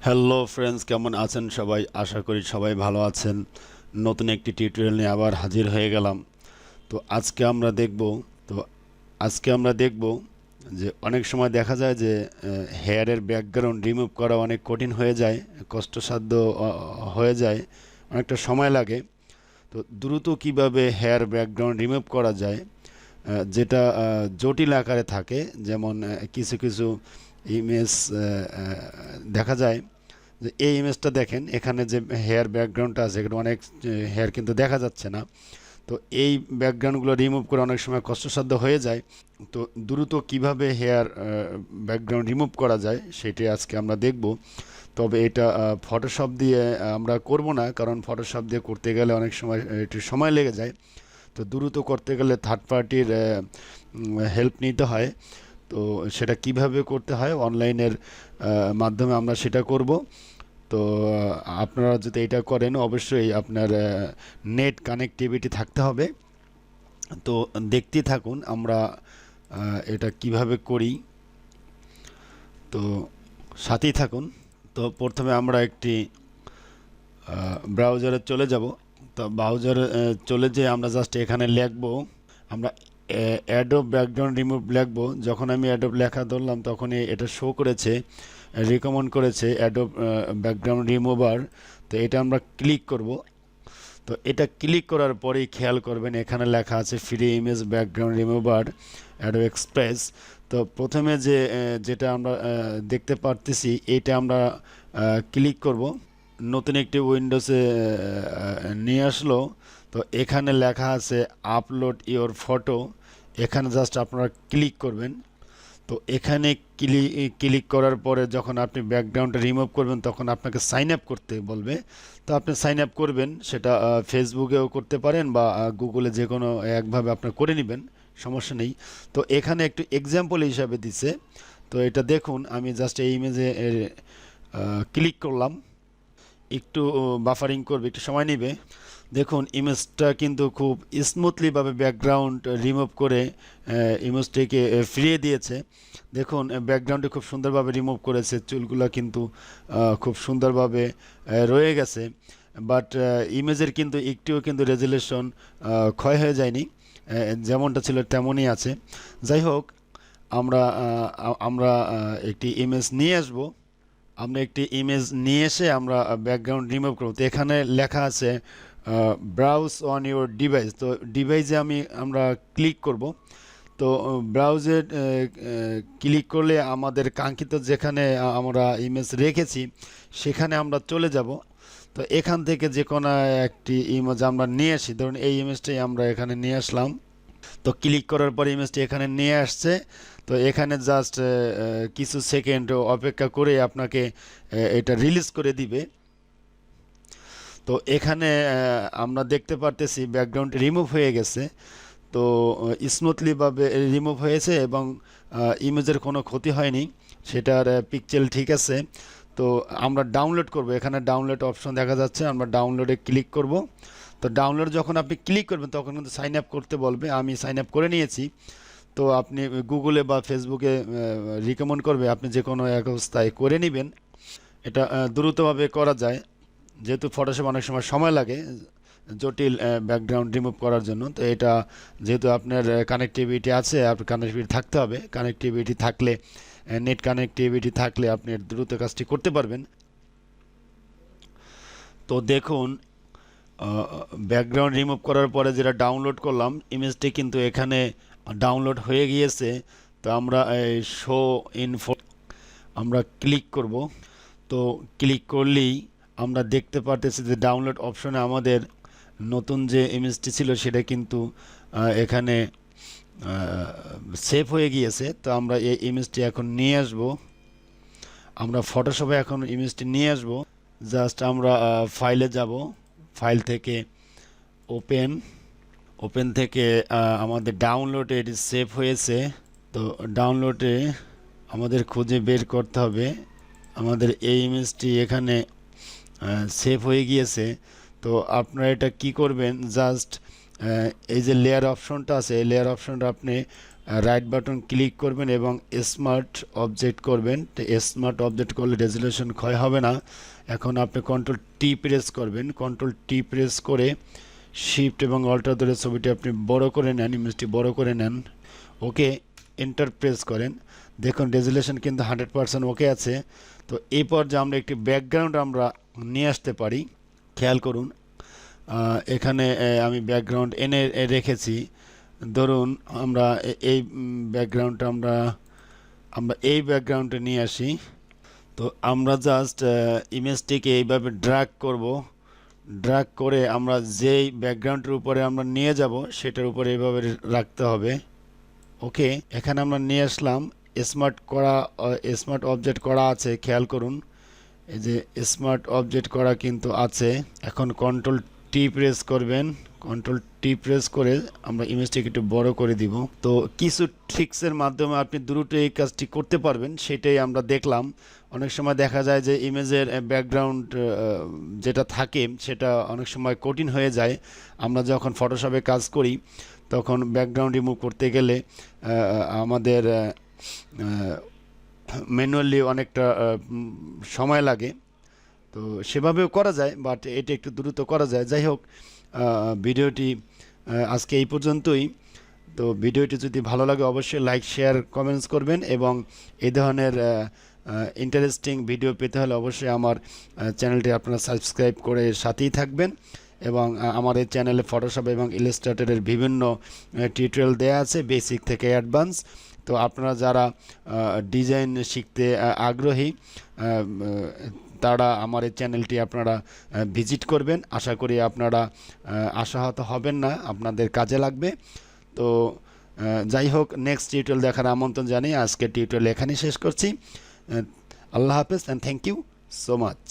Hello friends, কেমন আছেন সবাই? আশা করি সবাই ভালো আছেন। নতুন একটি টিউটোরিয়াল নিয়ে আবার হাজির হয়ে গেলাম। তো আজকে আমরা দেখব তো আজকে আমরা দেখব যে অনেক সময় দেখা যায় যে হেয়ারের ব্যাকগ্রাউন্ড রিমুভ করা অনেক কঠিন হয়ে যায়, কষ্টসাধ্য হয়ে যায়, অনেকটা সময় লাগে। তো দ্রুত কিভাবে হেয়ার ব্যাকগ্রাউন্ড রিমুভ করা যায়, যেটা জটিল আকারে থাকে, যেমন কিছু কিছু ইমেজ দেখা যায় যে এই ইমেজটা দেখেন, এখানে যে হেয়ার ব্যাকগ্রাউন্ডটা আছে এখানে অনেক হেয়ার কিন্তু দেখা যাচ্ছে না। তো এই ব্যাকগ্রাউন্ডগুলো রিমুভ করে অনেক সময় কষ্টসাধ্য হয়ে যায়। তো দ্রুত কিভাবে হেয়ার ব্যাকগ্রাউন্ড রিমুভ করা যায় সেটি আজকে আমরা দেখব। তবে এটা ফটোশপ দিয়ে আমরা করব না, কারণ ফটোশপ দিয়ে করতে গেলে অনেক সময় একটু সময় লেগে যায়। তো দ্রুত করতে গেলে থার্ড পার্টির হেল্প নিতে হয়। তো সেটা কিভাবে করতে হয় অনলাইনের মাধ্যমে আমরা সেটা করব। তো আপনারা যদি এটা করেন অবশ্যই আপনার নেট কানেক্টিভিটি থাকতে হবে। তো দেখতেই থাকুন আমরা এটা কিভাবে করি। তো সাথেই থাকুন। তো প্রথমে আমরা একটি ব্রাউজারে চলে যাব। তো ব্রাউজারে চলে যেয়ে আমরা জাস্ট এখানে লিখব, আমরা অ্যাডোব ব্যাকগ্রাউন্ড রিমুভ লিখব। যখন আমি অ্যাডোব লেখা ধরলাম তখনই এটা শো করেছে, রিকমেন্ড করেছে অ্যাডোব ব্যাকগ্রাউন্ড রিমুভার। তো এটা আমরা ক্লিক করব। তো এটা ক্লিক করার পরেই খেয়াল করবেন এখানে লেখা আছে free image background remover Adobe express. তো প্রথমে যেটা আমরা দেখতে পারতেছি এটা আমরা ক্লিক করব। নতুন একটি উইন্ডোজে নিয়ে আসলো। তো এখানে লেখা আছে আপলোড ইওর ফটো। এখানে জাস্ট আপনারা ক্লিক করবেন। তো এখানে ক্লিক করার পরে যখন আপনি ব্যাকগ্রাউন্ডটা রিমুভ করবেন তখন আপনাকে সাইন আপ করতে বলবে। তো আপনি সাইন আপ করবেন, সেটা ফেসবুকেও করতে পারেন বা গুগলে যে কোনো একভাবে আপনার করে নেবেন, সমস্যা নেই। তো এখানে একটু এক্সাম্পল হিসাবে দিছে। তো এটা দেখুন, আমি জাস্ট এই ইমেজে ক্লিক করলাম। একটু বাফারিং করবে, একটু সময় নেবে। দেখুন ইমেজটা কিন্তু খুব স্মুথলিভাবে ব্যাকগ্রাউন্ড রিমুভ করে ইমেজটিকে ফিরিয়ে দিয়েছে। দেখুন ব্যাকগ্রাউন্ডে খুব সুন্দরভাবে রিমুভ করেছে, চুলগুলো কিন্তু খুব সুন্দরভাবে রয়ে গেছে। বাট ইমেজের কিন্তু একটিও কিন্তু রেজুলেশন ক্ষয় হয়ে যায়নি, যেমনটা ছিল তেমনই আছে। যাই হোক, আমরা একটি ইমেজ নিয়ে আসব। আমরা একটি ইমেজ নিয়ে এসে আমরা ব্যাকগ্রাউন্ড রিমুভ করব। তো এখানে লেখা আছে ব্রাউজ অন ইউর ডিভাইস। তো ডিভাইসে আমরা ক্লিক করব। তো ব্রাউজে ক্লিক করলে আমাদের কাঙ্ক্ষিত যেখানে আমরা ইমেজ রেখেছি সেখানে আমরা চলে যাব। তো এখান থেকে যে কোনো একটি ইমেজ আমরা নিয়ে আসি, ধরুন এই ইমেজটাই আমরা এখানে নিয়ে আসলাম। তো ক্লিক করার পর ইমেজটি এখানে নিয়ে আসছে। তো এখানে জাস্ট কিছু সেকেন্ড অপেক্ষা করে আপনাকে এটা রিলিজ করে দিবে। তো এখানে আমরা দেখতে পারতেছি ব্যাকগ্রাউন্ড রিমুভ হয়ে গেছে। তো স্মুথলিভাবে রিমুভ হয়েছে এবং ইমেজের কোনো ক্ষতি হয়নি, সেটার পিক্সেল ঠিক আছে। তো আমরা ডাউনলোড করব, এখানে ডাউনলোড অপশন দেখা যাচ্ছে, আমরা ডাউনলোডে ক্লিক করব। তো ডাউনলোড যখন আপনি ক্লিক করবেন তখন কিন্তু সাইন আপ করতে বলবে, আমি সাইন আপ করে নিয়েছি। তো আপনি গুগলে বা ফেসবুকে রিকমেন্ড করবে আপনি যে কোনো এক অবস্থায় করে নেবেন। এটা দ্রুতভাবে করা যায়, যেহেতু ফটোশপ অনেক সময় লাগে জটিল ব্যাকগ্রাউন্ড রিমুভ করার জন্য। তো এটা যেহেতু আপনার কানেক্টিভিটি আছে, আপনার কানেক্টিভিটি থাকতে হবে। কানেক্টিভিটি থাকলে, নেট কানেক্টিভিটি থাকলে আপনি দ্রুত কাজটি করতে পারবেন। তো দেখুন ব্যাকগ্রাউন্ড রিমুভ করার পরে যেটা ডাউনলোড করলাম ইমেজটি কিন্তু এখানে ডাউনলোড হয়ে গিয়েছে। তো আমরা শো ইনফো আমরা ক্লিক করব। তো ক্লিক করলেই আমরা দেখতে পারতেছি যে ডাউনলোড অপশনে আমাদের নতুন যে ইমেজটি ছিল সেটা কিন্তু এখানে সেভ হয়ে গিয়েছে। তো আমরা এই ইমেজটি এখন নিয়ে আসব, আমরা ফটোশপে এখন ইমেজটি নিয়ে আসব। জাস্ট আমরা ফাইলে যাব, ফাইল থেকে ওপেন, ওপেন থেকে আমাদের ডাউনলোডে এটি সেভ হয়েছে। তো ডাউনলোডে আমাদের খুঁজে বের করতে হবে, আমাদের এই ইমেজটি এখানে সেভ হয়ে গিয়েছে। তো আপনারা এটা কি করবেন, জাস্ট এই যে লেয়ার অপশনটা আছে এই লেয়ার অপশনটা আপনি রাইট বাটন ক্লিক করবেন এবং স্মার্ট অবজেক্ট করবেন। তো স্মার্ট অবজেক্ট করলে রেজুলেশন ক্ষয় হবে না। এখন আপনি কন্ট্রোল টি প্রেস করবেন, কন্ট্রোল টি প্রেস করে শিফট এবং অল্টার ধরে ছবিটি আপনি বড় করে নেন, ইমেজটি বড় করে নেন। ওকে, এন্টার প্রেস করেন। দেখুন রেজুলেশন কিন্তু 100% ওকে আছে। তো এই পর্যায়ে আমরা একটি ব্যাকগ্রাউন্ড আমরা নিয়ে আসতে পারি। খেয়াল করুন এখানে আমি ব্যাকগ্রাউন্ড এনে রেখেছি। ধরুন আমরা এই ব্যাকগ্রাউন্ডটা আমরা এই ব্যাকগ্রাউন্ডে নিয়ে আসি। তো আমরা জাস্ট ইমেজটিকে এইভাবে ড্র্যাগ করব। ড্র্যাগ করে আমরা যেই ব্যাকগ্রাউন্ডের উপরে আমরা নিয়ে যাব সেটার উপরে এইভাবে রাখতে হবে। ওকে, এখানে আমরা নিয়ে আসলাম। স্মার্ট অবজেক্ট করা আছে, খেয়াল করুন এই যে স্মার্ট অবজেক্ট করা কিন্তু আছে। এখন কন্ট্রোল টি প্রেস করবেন, কন্ট্রোল টি প্রেস করে আমরা ইমেজটিকে একটু বড় করে দিব। তো কিছু ট্রিক্সের মাধ্যমে আপনি দ্রুত এই কাজটি করতে পারবেন, সেটাই আমরা দেখলাম। অনেক সময় দেখা যায় যে ইমেজের ব্যাকগ্রাউন্ড যেটা থাকে সেটা অনেক সময় কঠিন হয়ে যায়। আমরা যখন ফটোশপে কাজ করি তখন ব্যাকগ্রাউন্ড রিমুভ করতে গেলে আমাদের ম্যানুয়ালি অনেকটা সময় লাগে। তো সেভাবেও করা যায়, বাট এটা একটু দ্রুত করা যায়। যাই হোক, ভিডিওটি আজকে এই পর্যন্তই। তো ভিডিওটি যদি ভালো লাগে অবশ্যই লাইক, শেয়ার, কমেন্টস করবেন এবং এই ধরনের ইন্টারেস্টিং ভিডিও পেতে হলে অবশ্যই আমার চ্যানেলটি আপনারা সাবস্ক্রাইব করে সাথেই থাকবেন। এবং আমার এই চ্যানেলে ফটোশপ এবং ইলাস্ট্রেটরের বিভিন্ন টিউটোরিয়াল দেওয়া আছে, বেসিক থেকে অ্যাডভান্স। তো আপনারা যারা ডিজাইন শিখতে আগ্রহী তারা আমার এই চ্যানেলটি আপনারা ভিজিট করবেন। আশা করি আপনারা আশাহত হবেন না, আপনাদের কাজে লাগবে। তো যাই হোক, নেক্সট টিউটোরিয়াল দেখার আমন্ত্রণ জানিয়ে আজকের টিউটোরিয়াল এখানেই শেষ করছি। আল্লাহ হাফেজ and thank you so much.